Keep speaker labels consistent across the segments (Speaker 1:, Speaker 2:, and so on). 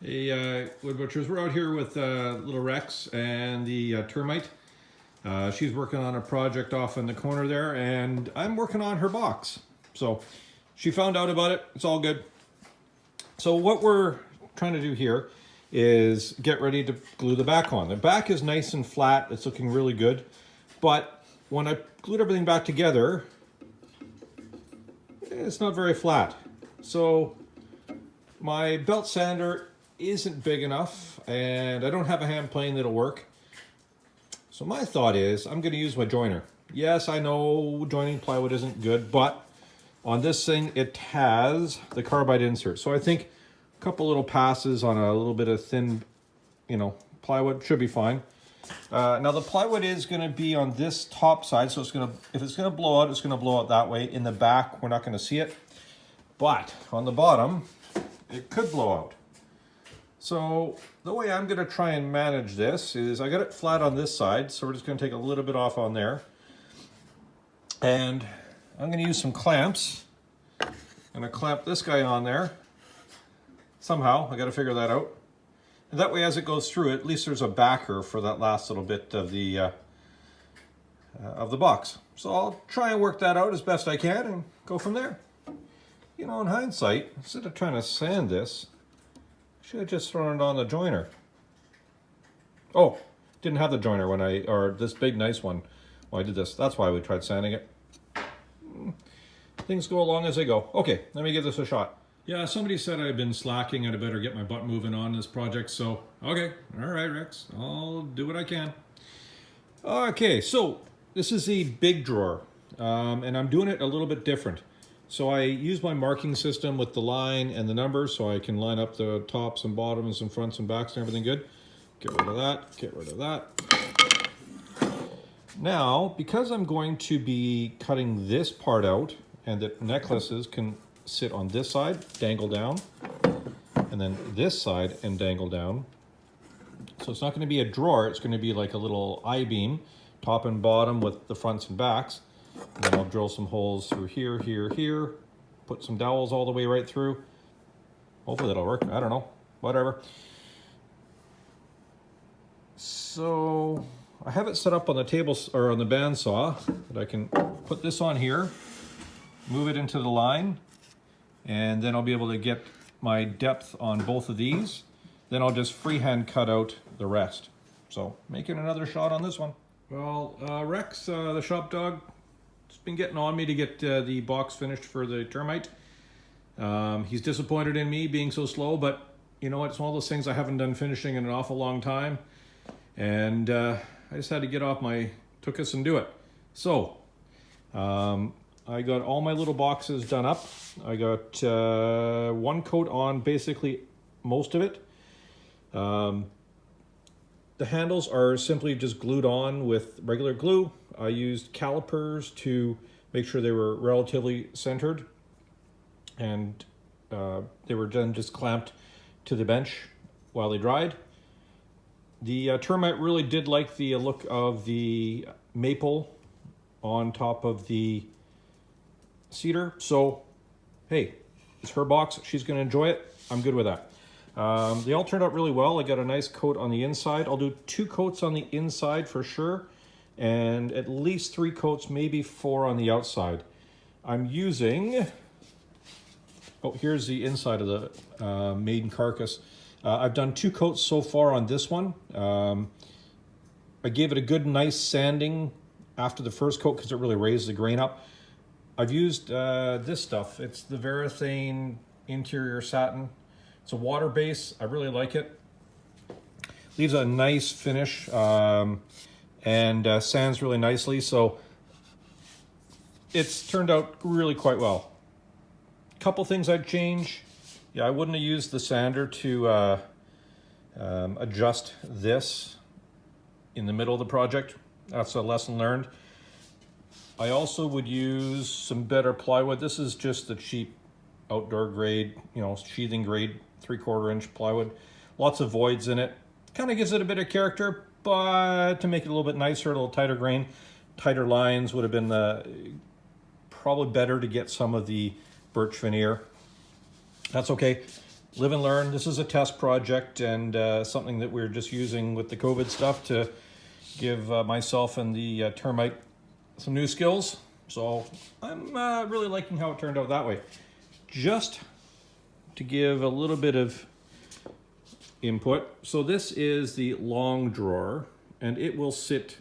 Speaker 1: Hey, Wood Butchers, we're out here with little Rex and the Termite. She's working on a project off in the corner there, and I'm working on her box. So she found out about it. It's all good. So what we're trying to do here is get ready to glue the back on. The back is nice and flat. It's looking really good. But when I glued everything back together, it's not very flat. So my belt sander isn't big enough, and I don't have a hand plane that'll work. So my thought is I'm going to use my joiner. Yes, I know joining plywood isn't good, but on this thing it has the carbide insert. So I think a couple little passes on a little bit of thin, plywood should be fine. Now the plywood is going to be on this top side, so if it's going to blow out, it's going to blow out that way. In the back, we're not going to see it, but on the bottom, it could blow out. So the way I'm going to try and manage this is I got it flat on this side, so we're just going to take a little bit off on there. And I'm going to use some clamps. I'm going to clamp this guy on there. Somehow, I got to figure that out. And that way as it goes through, at least there's a backer for that last little bit of the box. So I'll try and work that out as best I can and go from there. In hindsight, instead of trying to sand this, should have just thrown it on the joiner. Oh, didn't have the joiner or this big nice one when I did this. That's why we tried sanding it. Things go along as they go. Okay, let me give this a shot. Yeah, somebody said I've been slacking and I better get my butt moving on this project. So, okay, all right, Rex, I'll do what I can. Okay, so this is the big drawer, and I'm doing it a little bit different. So I use my marking system with the line and the numbers so I can line up the tops and bottoms and fronts and backs and everything good. Get rid of that, get rid of that. Now, because I'm going to be cutting this part out and the necklaces can sit on this side, dangle down, and then this side and dangle down. So it's not going to be a drawer, it's going to be like a little I-beam, top and bottom with the fronts and backs. And then I'll drill some holes through here, here, here. Put some dowels all the way right through. Hopefully that'll work. I don't know. Whatever. So I have it set up on the table or on the bandsaw that I can put this on here, move it into the line, and then I'll be able to get my depth on both of these. Then I'll just freehand cut out the rest. So making another shot on this one. Well, Rex, the shop dog, has been getting on me to get the box finished for the Termite. He's disappointed in me being so slow, but you know what? It's one of those things I haven't done finishing in an awful long time. And I just had to get off my tuchus and do it. So, I got all my little boxes done up. I got one coat on basically most of it. The handles are simply just glued on with regular glue. I used calipers to make sure they were relatively centered, and they were then just clamped to the bench while they dried. The Termite really did like the look of the maple on top of the cedar. So, hey, it's her box. She's going to enjoy it. I'm good with that. They all turned out really well. I got a nice coat on the inside. I'll do 2 coats on the inside for sure, and at least 3 coats, maybe 4 on the outside. I'm using, here's the inside of the maiden carcass. I've done 2 coats so far on this one. I gave it a good nice sanding after the first coat because it really raised the grain up. I've used this stuff. It's the Varathane interior satin. It's a water base. I really like it. Leaves a nice finish and sands really nicely. So it's turned out really quite well. Couple things I'd change. Yeah, I wouldn't have used the sander to adjust this in the middle of the project. That's a lesson learned. I also would use some better plywood. This is just the cheap outdoor grade, sheathing grade 3/4 inch plywood. Lots of voids in it. Kind of gives it a bit of character, but to make it a little bit nicer, a little tighter grain, tighter lines would have been probably better to get some of the birch veneer. That's okay. live and learn. This is a test project and something that we're just using with the COVID stuff to give myself and the Termite some new skills. So I'm really liking how it turned out that way. Just to give a little bit of input. So this is the long drawer, and it will sit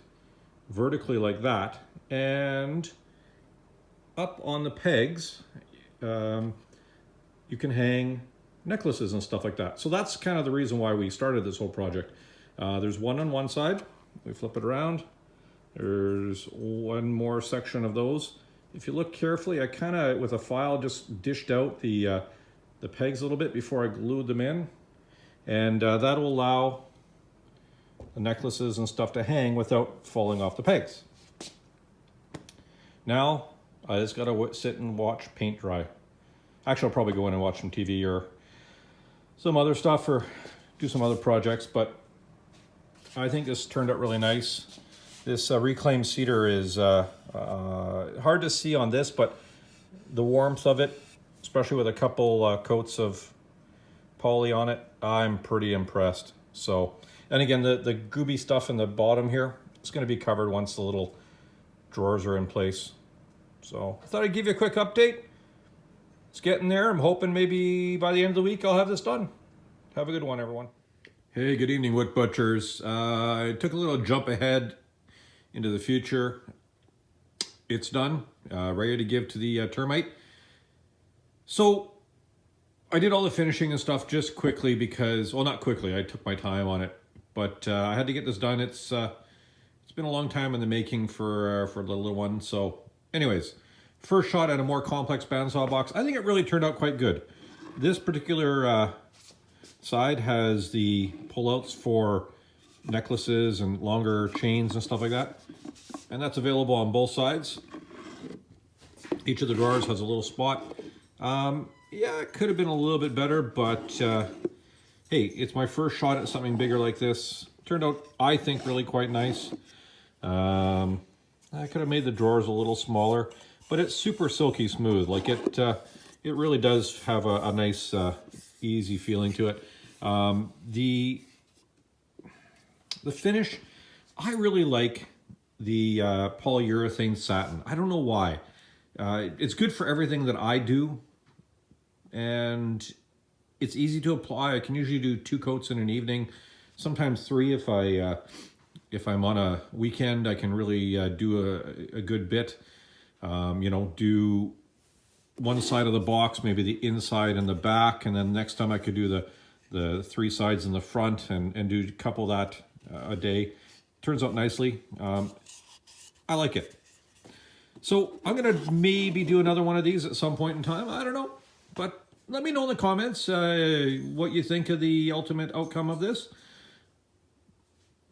Speaker 1: vertically like that, and up on the pegs you can hang necklaces and stuff like that. So that's kind of the reason why we started this whole project. There's one on one side. We flip it around. There's one more section of those. If you look carefully, I kind of with a file just dished out the pegs a little bit before I glued them in, and that'll allow the necklaces and stuff to hang without falling off the pegs. Now I just gotta sit and watch paint dry. Actually, I'll probably go in and watch some TV or some other stuff or do some other projects, but I think this turned out really nice. This reclaimed cedar is hard to see on this, but the warmth of it, especially with a couple coats of poly on it, I'm pretty impressed. So, and again, the gooby stuff in the bottom here, it's going to be covered once the little drawers are in place. So I thought I'd give you a quick update. It's getting there. I'm hoping maybe by the end of the week I'll have this done. Have a good one, everyone. Hey, good evening, Wood Butchers. I took a little jump ahead into the future. It's done, ready to give to the Termite. So I did all the finishing and stuff just quickly because, well, not quickly, I took my time on it, but I had to get this done. It's been a long time in the making for the little one. So anyways, first shot at a more complex bandsaw box. I think it really turned out quite good. This particular side has the pullouts for necklaces and longer chains and stuff like that, and that's available on both sides. Each of the drawers has a little spot. Yeah, it could have been a little bit better, but hey, it's my first shot at something bigger like this. Turned out, I think, really quite nice. I could have made the drawers a little smaller, but it's super silky smooth. Like it really does have a nice, easy feeling to it. The finish, I really like the polyurethane satin. I don't know why. It's good for everything that I do, and it's easy to apply. I can usually do 2 coats in an evening, sometimes 3 if I'm on a weekend. I can really do a good bit. You know, do one side of the box, maybe the inside and the back, and then next time I could do the 3 sides in the front and do a couple of that a day. Turns out nicely. I like it. So I'm gonna maybe do another one of these at some point in time. I don't know, but let me know in the comments what you think of the ultimate outcome of this.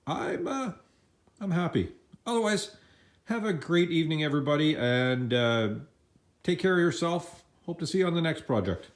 Speaker 1: I'm happy. Otherwise, have a great evening, everybody, and take care of yourself. Hope to see you on the next project.